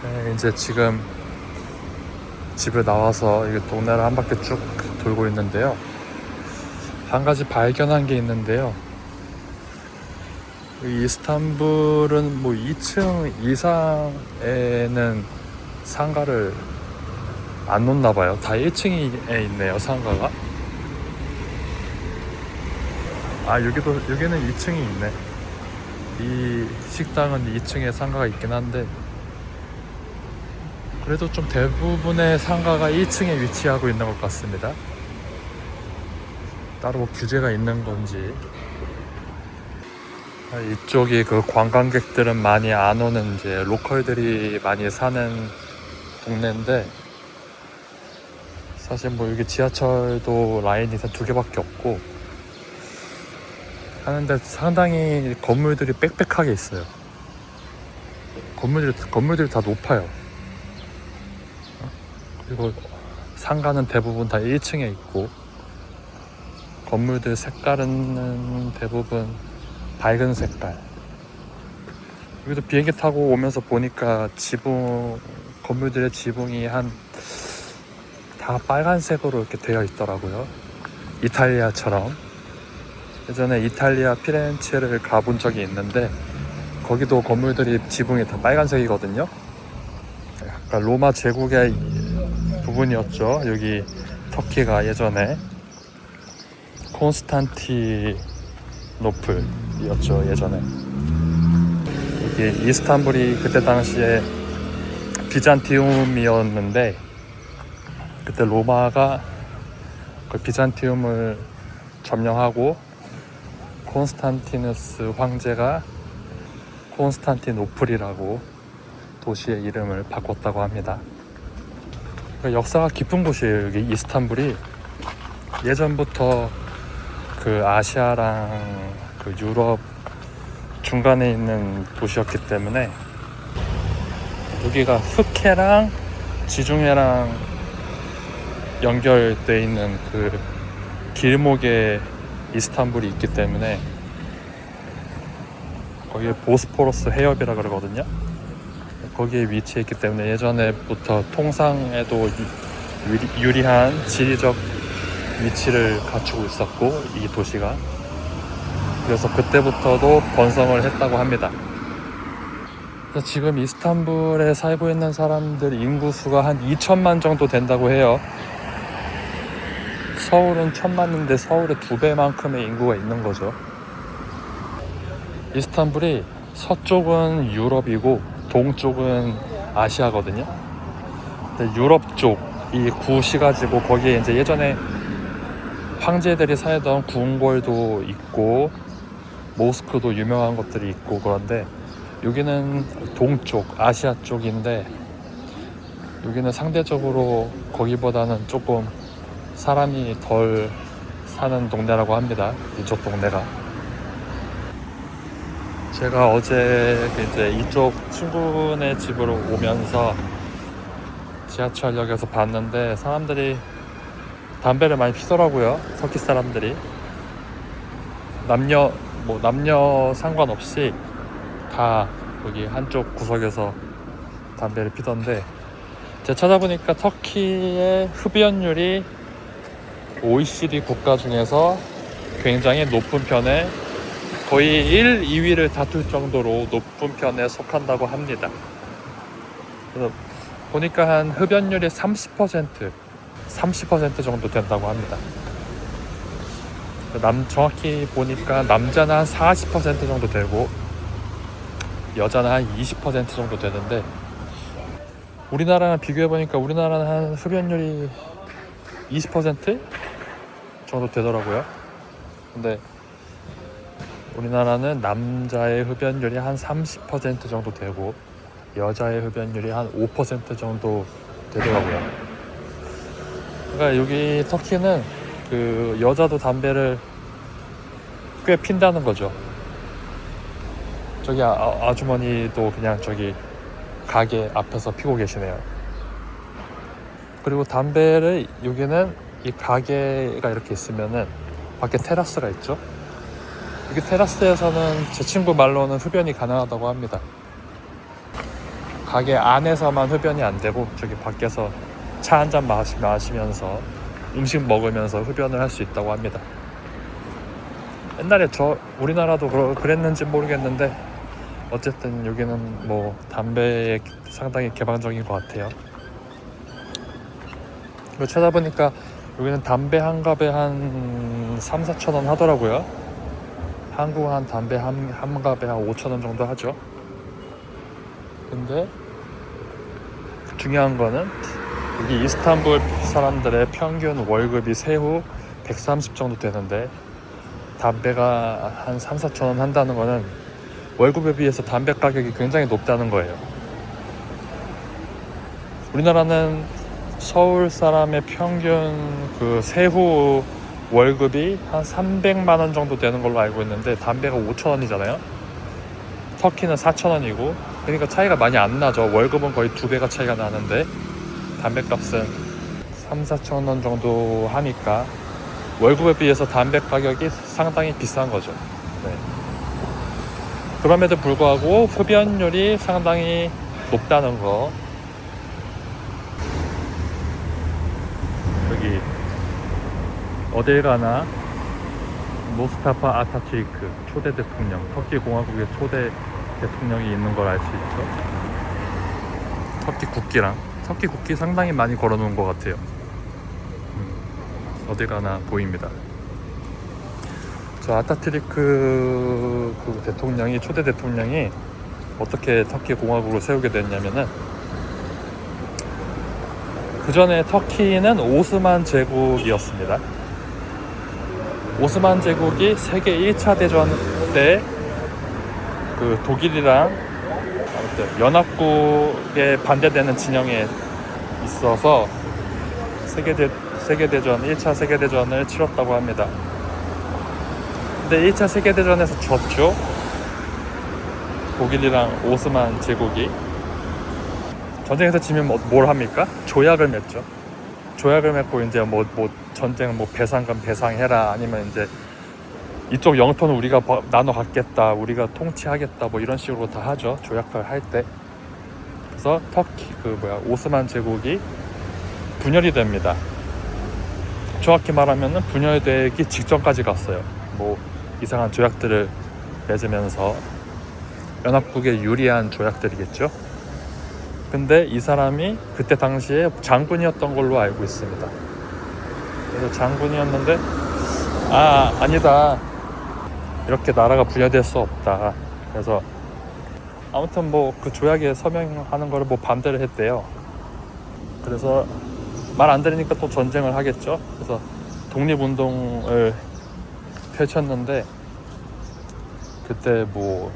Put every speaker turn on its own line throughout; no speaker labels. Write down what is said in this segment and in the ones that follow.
네, 이제 지금 집을 나와서 이 동네를 한 바퀴 쭉 돌고 있는데요. 한 가지 발견한 게 있는데요. 이 이스탄불은 뭐 2층 이상에는 상가를 안 놓나 봐요. 다 1층에 있네요, 상가가. 여기는 2층이 있네. 이 식당은 2층에 상가가 있긴 한데, 그래도 좀 대부분의 상가가 1층에 위치하고 있는 것 같습니다. 따로 뭐 규제가 있는 건지. 이쪽이 그 관광객들은 많이 안 오는 이제 로컬들이 많이 사는 동네인데, 사실 뭐 여기 지하철도 라인이 두 개밖에 없고 하는데 상당히 건물들이 빽빽하게 있어요. 건물들이 다 높아요. 그리고 상가는 대부분 다 1층에 있고, 건물들 색깔은 대부분 밝은 색깔. 여기도 비행기 타고 오면서 보니까 건물들의 지붕이 다 빨간색으로 이렇게 되어 있더라고요. 이탈리아처럼. 예전에 이탈리아 피렌체를 가본 적이 있는데, 거기도 건물들이 지붕이 다 빨간색이거든요. 약간 로마 제국의 부분이었죠. 여기 터키가 예전에 콘스탄티노플이었죠, 예전에. 이게 이스탄불이 그때 당시에 비잔티움이었는데, 그때 로마가 그 비잔티움을 점령하고 콘스탄티누스 황제가 콘스탄티노플이라고 도시의 이름을 바꿨다고 합니다. 역사가 깊은 곳이에요, 여기 이스탄불이. 예전부터 그 아시아랑 그 유럽 중간에 있는 도시였기 때문에, 여기가 흑해랑 지중해랑 연결되어 있는 그 길목에 이스탄불이 있기 때문에, 거기에 보스포러스 해협이라 그러거든요. 거기에 위치해 있기 때문에 예전에부터 통상에도 유리한 지리적 위치를 갖추고 있었고, 이 도시가 그래서 그때부터도 번성을 했다고 합니다. 그래서 지금 이스탄불에 살고 있는 사람들 인구수가 한 2천만 정도 된다고 해요. 서울은 1,000만인데 서울의 2배만큼의 인구가 있는 거죠. 이스탄불이 서쪽은 유럽이고 동쪽은 아시아거든요. 근데 유럽 쪽이 구시가지고, 거기에 이제 예전에 황제들이 살던 궁궐도 있고 모스크도 유명한 것들이 있고, 그런데 여기는 동쪽 아시아 쪽인데, 여기는 상대적으로 거기보다는 조금 사람이 덜 사는 동네라고 합니다, 이쪽 동네가. 제가 어제 이제 이쪽 친구네 집으로 오면서 지하철역에서 봤는데, 사람들이 담배를 많이 피더라고요. 터키 사람들이 남녀 상관없이 다 여기 한쪽 구석에서 담배를 피던데, 제가 찾아보니까 터키의 흡연율이 OECD 국가 중에서 굉장히 높은 편에, 거의 1, 2위를 다툴 정도로 높은 편에 속한다고 합니다. 그래서 보니까 한 흡연율이 30% 정도 된다고 합니다. 정확히 보니까 남자는 한 40% 정도 되고 여자는 한 20% 정도 되는데, 우리나라랑 비교해보니까 우리나라는 한 흡연율이 20% 정도 되더라고요. 근데 우리나라는 남자의 흡연율이 한 30% 정도 되고 여자의 흡연율이 한 5% 정도 되더라고요. 그러니까 여기 터키는 그 여자도 담배를 꽤 핀다는 거죠. 저기 아주머니도 그냥 저기 가게 앞에서 피고 계시네요. 그리고 담배를, 여기는 이 가게가 이렇게 있으면은 밖에 테라스가 있죠. 여기 테라스에서는 제 친구 말로는 흡연이 가능하다고 합니다. 가게 안에서만 흡연이 안 되고 저기 밖에서 차 한 잔 마시면서 음식 먹으면서 흡연을 할 수 있다고 합니다. 옛날에 우리나라도 그랬는지 모르겠는데 어쨌든 여기는 뭐 담배에 상당히 개방적인 것 같아요. 이거 찾아보니까 여기는 담배 한 갑에 한 3-4천 원 하더라고요. 한국은 한 담배 한 갑에 한 5천 원 정도 하죠. 근데 중요한 거는 여기 이스탄불 사람들의 평균 월급이 세후 130 정도 되는데 담배가 한 3-4천 원 한다는 거는 월급에 비해서 담배 가격이 굉장히 높다는 거예요. 우리나라는 서울 사람의 평균 그 세후 월급이 한 300만 원 정도 되는 걸로 알고 있는데 담배가 5천 원이잖아요. 터키는 4천 원이고 그러니까 차이가 많이 안 나죠. 월급은 거의 2배가 차이가 나는데 담배값은 3-4천 원 정도 하니까 월급에 비해서 담배 가격이 상당히 비싼 거죠. 네. 그럼에도 불구하고 흡연율이 상당히 높다는 거. 여기 어딜 가나 모스타파 아타투르크 초대 대통령, 터키 공화국의 초대 대통령이 있는 걸 알 수 있죠. 터키 국기 상당히 많이 걸어놓은 것 같아요. 어딜 가나 보입니다. 저 아타투르크 그 대통령이 초대 대통령이 어떻게 터키 공화국을 세우게 됐냐면은 그 전에 터키는 오스만 제국이었습니다. 오스만 제국이 세계 1차 대전 때 그 독일이랑 아무튼 연합국에 반대되는 진영에 있어서 세계대전 1차 세계대전을 치렀다고 합니다. 근데 1차 세계대전에서 졌죠. 독일이랑 오스만 제국이 전쟁에서 지면 뭘 합니까? 조약을 맺죠. 조약을 맺고 이제 뭐 전쟁 배상금 배상해라 아니면 이제 이쪽 영토는 우리가 나눠 갖겠다, 우리가 통치하겠다 뭐 이런 식으로 다 하죠. 조약을 할 때. 그래서 터키 오스만 제국이 분열이 됩니다. 정확히 말하면은 분열되기 직전까지 갔어요. 뭐 이상한 조약들을 맺으면서 연합국에 유리한 조약들이겠죠. 근데 이 사람이 그때 당시에 장군이었던 걸로 알고 있습니다. 그래서 장군이었는데 아니다, 이렇게 나라가 분열될 수 없다. 그래서 아무튼 뭐 그 조약에 서명하는 거를 뭐 반대를 했대요. 그래서 말 안 들으니까 또 전쟁을 하겠죠. 그래서 독립운동을 펼쳤는데 그때 뭐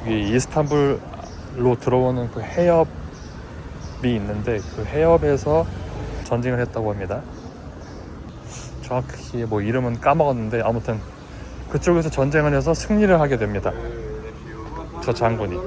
이 이스탄불로 들어오는 그 해협이 있는데 그 해협에서 전쟁을 했다고 합니다. 정확히 뭐 이름은 까먹었는데 아무튼 그쪽에서 전쟁을 해서 승리를 하게 됩니다. 저 장군이,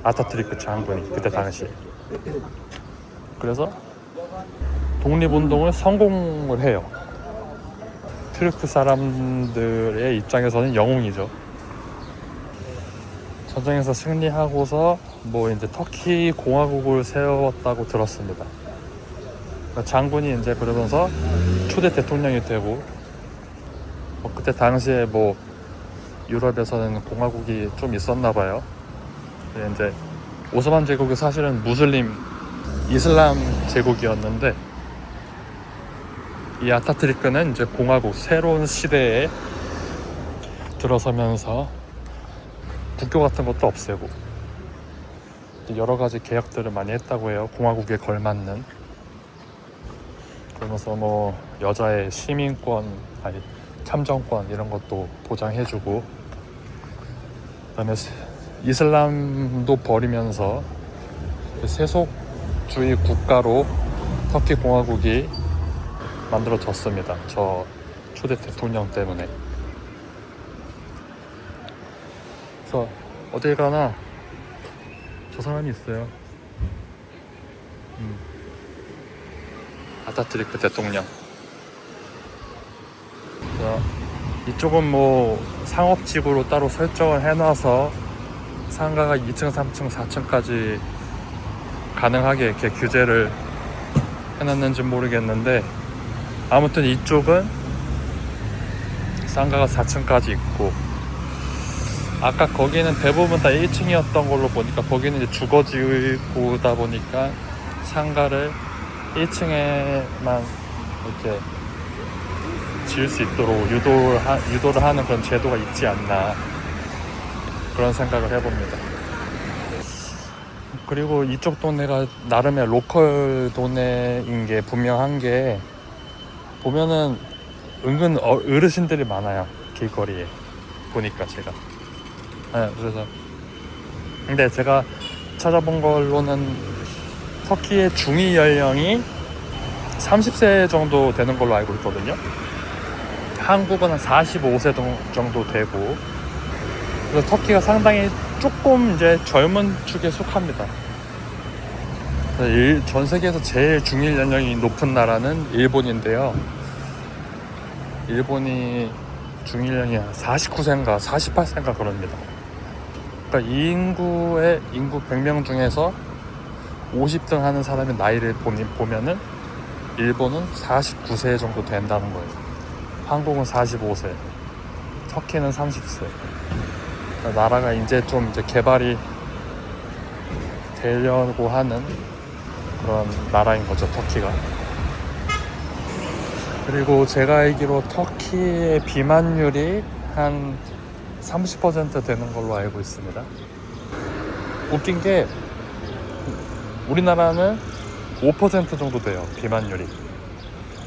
아타투르크 장군이 그때 당시. 그래서 독립운동을 성공을 해요. 트르크 사람들의 입장에서는 영웅이죠. 전쟁에서 승리하고서 뭐 이제 터키 공화국을 세웠다고 들었습니다. 그러니까 장군이 이제 그러면서 초대 대통령이 되고 그때 당시에 뭐 유럽에서는 공화국이 좀 있었나 봐요. 이제 오스만 제국이 사실은 이슬람 제국이었는데 이 아타투르크는 이제 공화국 새로운 시대에 들어서면서 국교 같은 것도 없애고 여러 가지 개혁들을 많이 했다고 해요. 공화국에 걸맞는. 그러면서 뭐 여자의 시민권, 참정권 이런 것도 보장해주고, 그다음에 이슬람도 버리면서 세속주의 국가로 터키 공화국이 만들어졌습니다. 저 초대 대통령 때문에. 그래서 어딜 가나 저 사람이 있어요. 아타투르크 대통령. 이쪽은 뭐 상업지구로 따로 설정을 해놔서 상가가 2층, 3층, 4층까지 가능하게 이렇게 규제를 해놨는지 모르겠는데, 아무튼 이쪽은 상가가 4층까지 있고, 아까 거기는 대부분 다 1층이었던 걸로 보니까 거기는 이제 주거지구다 보니까 상가를 1층에만 이렇게 지을 수 있도록 유도를 하는 그런 제도가 있지 않나, 그런 생각을 해봅니다. 그리고 이쪽 동네가 나름의 로컬 동네인 게 분명한 게, 보면은 은근 어르신들이 많아요, 길거리에 보니까 제가. 네, 그래서 근데 제가 찾아본 걸로는 터키의 중위 연령이 30세 정도 되는 걸로 알고 있거든요. 한국은 한 45세 정도 되고, 그래서 터키가 상당히 조금 이제 젊은 축에 속합니다. 전 세계에서 제일 중위 연령이 높은 나라는 일본인데요. 일본이 중위 연령이 49세인가 48세인가 그럽니다. 그러니까 인구 100명 중에서 50등 하는 사람의 나이를 보면은 일본은 49세 정도 된다는 거예요. 한국은 45세, 터키는 30세. 그러니까 나라가 이제 좀 이제 개발이 되려고 하는 그런 나라인 거죠, 터키가. 그리고 제가 알기로 터키의 비만율이 한 30% 되는 걸로 알고 있습니다. 웃긴 게 우리나라는 5% 정도 돼요, 비만율이.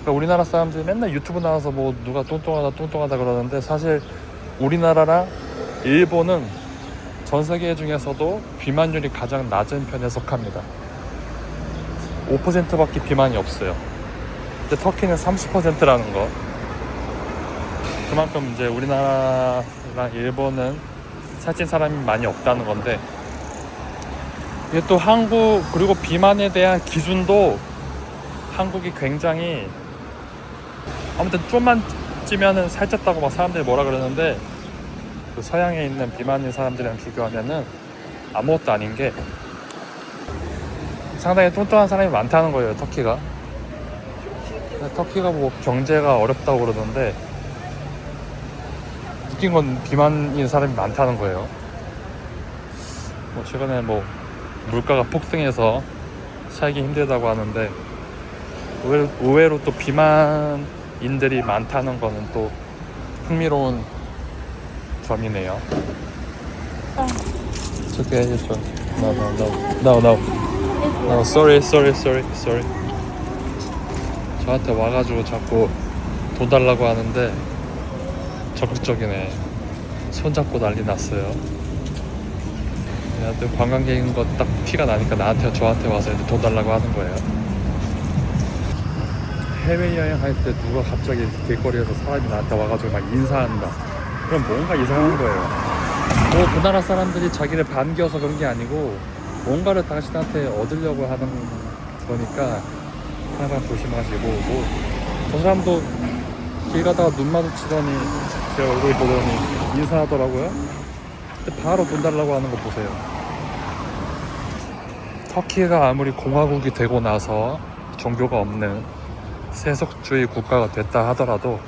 그러니까 우리나라 사람들이 맨날 유튜브 나와서 뭐 누가 뚱뚱하다 그러는데, 사실 우리나라랑 일본은 전 세계 중에서도 비만율이 가장 낮은 편에 속합니다. 5%밖에 비만이 없어요. 근데 터키는 30%라는 거. 그만큼 이제 우리나라랑 일본은 살찐 사람이 많이 없다는 건데, 이게 또 한국, 그리고 비만에 대한 기준도 한국이 굉장히, 아무튼 좀만 찌면은 살쪘다고 막 사람들이 뭐라 그러는데, 그 서양에 있는 비만인 사람들이랑 비교하면은 아무것도 아닌 게, 상당히 뚱뚱한 사람이 많다는 거예요, 터키가. 터키가 뭐 경제가 어렵다고 그러던데, 웃긴 건 비만인 사람이 많다는 거예요. 뭐 최근에 뭐 물가가 폭등해서 살기 힘들다고 하는데, 의외로 또 비만인들이 많다는 거는 또 흥미로운 점이네요. It's okay, it's okay. No, sorry. 저한테 와가지고 자꾸 돈 달라고 하는데 적극적이네. 손잡고 난리 났어요. 나한테 관광객인 거 딱 티가 나니까 저한테 와서 이제 돈 달라고 하는 거예요. 해외여행 할 때 누가 갑자기 길거리에서 사람이 나한테 와가지고 막 인사한다, 그럼 뭔가 이상한 거예요. 뭐 그 나라 사람들이 자기를 반겨서 그런 게 아니고 뭔가를 당신한테 얻으려고 하는 거니까 항상 조심하시고, 뭐 저 사람도 길 가다가 눈 마주치더니 제 얼굴 보더니 인사하더라고요. 근데 바로 돈 달라고 하는 거 보세요. 터키가 아무리 공화국이 되고 나서 종교가 없는 세속주의 국가가 됐다 하더라도,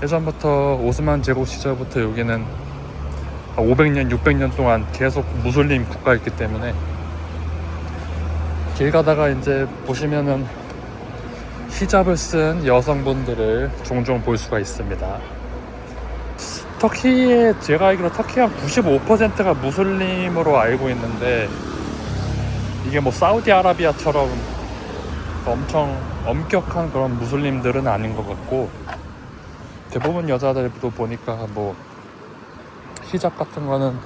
예전부터 오스만 제국 시절부터 여기는 500년, 600년 동안 계속 무슬림 국가였기 때문에, 길 가다가 이제 보시면은 히잡을 쓴 여성분들을 종종 볼 수가 있습니다. 제가 알기로 터키 한 95%가 무슬림으로 알고 있는데, 이게 뭐 사우디아라비아처럼 엄청 엄격한 그런 무슬림들은 아닌 것 같고, 대부분 여자들도 보니까 뭐 히잡 같은 거는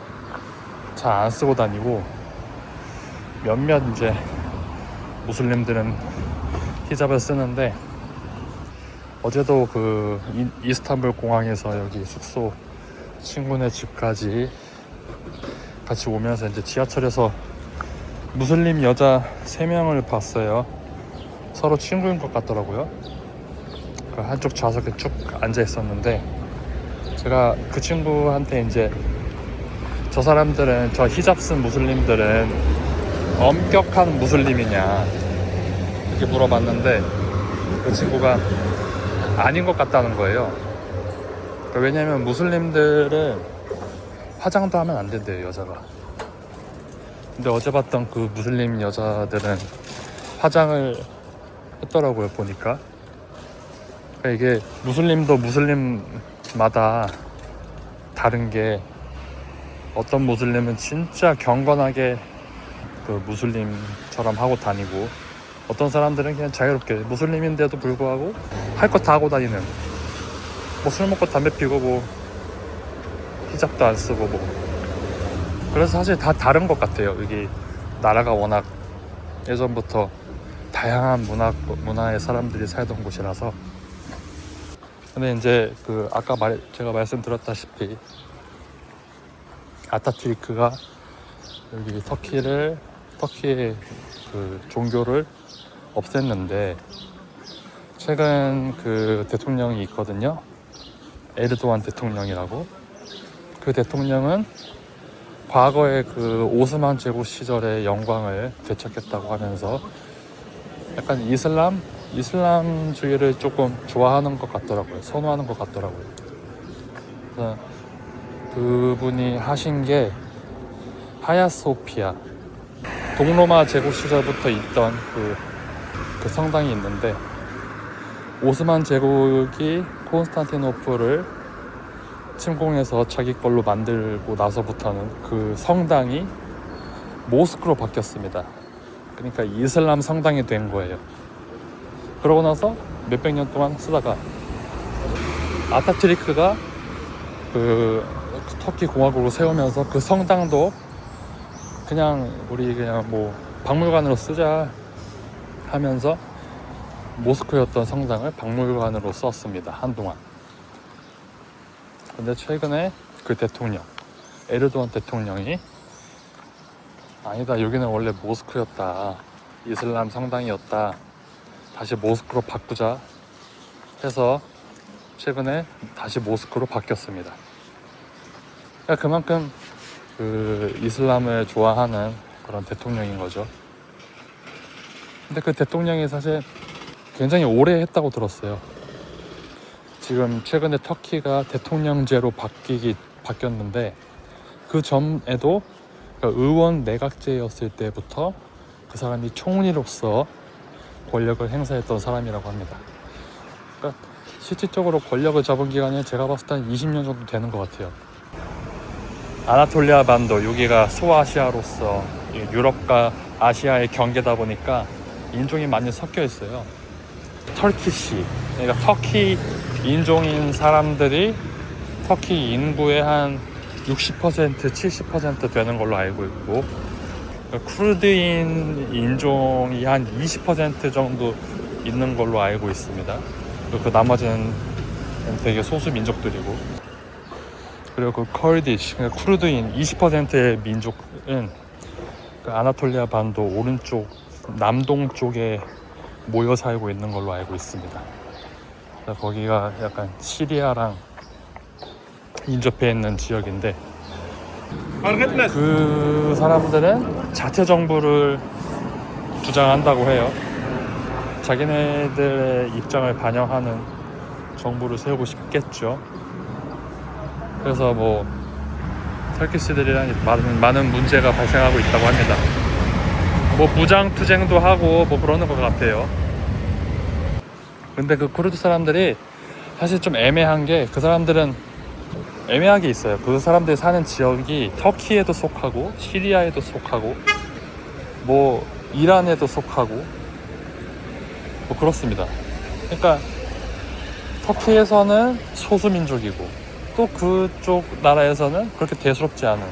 잘 안 쓰고 다니고, 몇몇 이제 무슬림들은 히잡을 쓰는데, 어제도 그 이스탄불 공항에서 여기 숙소 친구네 집까지 같이 오면서 이제 지하철에서 무슬림 여자 3명을 봤어요. 서로 친구인 것 같더라고요. 그 한쪽 좌석에 쭉 앉아 있었는데, 제가 그 친구한테 이제 저 히잡 쓴 무슬림들은 엄격한 무슬림이냐 이렇게 물어봤는데 그 친구가 아닌 것 같다는 거예요. 왜냐면 무슬림들은 화장도 하면 안 된대요, 여자가. 근데 어제 봤던 그 무슬림 여자들은 화장을 했더라고요, 보니까. 그러니까 이게 무슬림도 무슬림마다 다른 게, 어떤 무슬림은 진짜 경건하게 그 무슬림처럼 하고 다니고, 어떤 사람들은 그냥 자유롭게 무슬림인데도 불구하고 할 거 다 하고 다니는, 뭐 술 먹고 담배 피고 뭐 히잡도 안 쓰고 뭐. 그래서 사실 다 다른 것 같아요. 여기 나라가 워낙 예전부터 다양한 문화의 사람들이 살던 곳이라서. 근데 이제 그 아까 제가 말씀드렸다시피 아타투르크가 여기 터키의 그 종교를 없앴는데, 최근 그 대통령이 있거든요. 에르도안 대통령이라고. 그 대통령은 과거에 그 오스만 제국 시절의 영광을 되찾겠다고 하면서 약간 이슬람주의를 조금 좋아하는 것 같더라고요. 선호하는 것 같더라고요. 그래서 그분이 하신 게 하야소피아, 동로마 제국 시절부터 있던 그 성당이 있는데, 오스만 제국이 콘스탄티노플을 침공해서 자기 걸로 만들고 나서부터는 그 성당이 모스크로 바뀌었습니다. 그러니까 이슬람 성당이 된 거예요. 그러고 나서 몇백 년 동안 쓰다가 아타투르크가 그 터키 공화국을 세우면서 그 성당도 우리 그냥 뭐 박물관으로 쓰자 하면서 모스크였던 성당을 박물관으로 썼습니다, 한동안. 근데 최근에 그 대통령, 에르도안 대통령이 아니다, 여기는 원래 모스크였다, 이슬람 성당이었다, 다시 모스크로 바꾸자 해서 최근에 다시 모스크로 바뀌었습니다. 그러니까 그만큼 그 이슬람을 좋아하는 그런 대통령인 거죠. 근데 그 대통령이 사실 굉장히 오래 했다고 들었어요. 지금 최근에 터키가 대통령제로 바뀌었는데, 그 전에도 그러니까 의원 내각제였을 때부터 그 사람이 총리로서 권력을 행사했던 사람이라고 합니다. 그러니까 실질적으로 권력을 잡은 기간이 제가 봤을 때 한 20년 정도 되는 것 같아요. 아나톨리아 반도, 여기가 소아시아로서 유럽과 아시아의 경계다 보니까 인종이 많이 섞여 있어요. 터키시, 그러니까 터키 인종인 사람들이 터키 인구의 한 60%, 70% 되는 걸로 알고 있고, 쿠르드인 인종이 한 20% 정도 있는 걸로 알고 있습니다. 그 나머지는 되게 소수 민족들이고, 그리고 그 커디시, 쿠르드인 20%의 민족은 그 아나톨리아 반도 오른쪽 남동 쪽에 모여 살고 있는 걸로 알고 있습니다. 거기가 약간 시리아랑 인접해 있는 지역인데, 그 사람들은 자체 정부를 주장한다고 해요. 자기네들의 입장을 반영하는 정부를 세우고 싶겠죠. 그래서 뭐 터키시들이랑 많은 문제가 발생하고 있다고 합니다. 뭐 무장투쟁도 하고 뭐 그러는 것 같아요. 근데 그 쿠르드 사람들이 사실 좀 애매한 게, 그 사람들은 애매하게 있어요. 그 사람들이 사는 지역이 터키에도 속하고 시리아에도 속하고 뭐 이란에도 속하고 뭐 그렇습니다. 그러니까 터키에서는 소수민족이고 또 그쪽 나라에서는 그렇게 대수롭지 않은,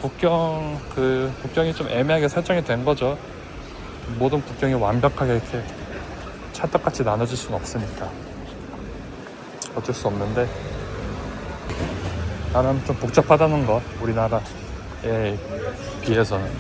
국경이 좀 애매하게 설정이 된 거죠. 모든 국경이 완벽하게 이렇게 찰떡같이 나눠질 수는 없으니까 어쩔 수 없는데, 나는 좀 복잡하다는 거, 우리나라에 비해서는.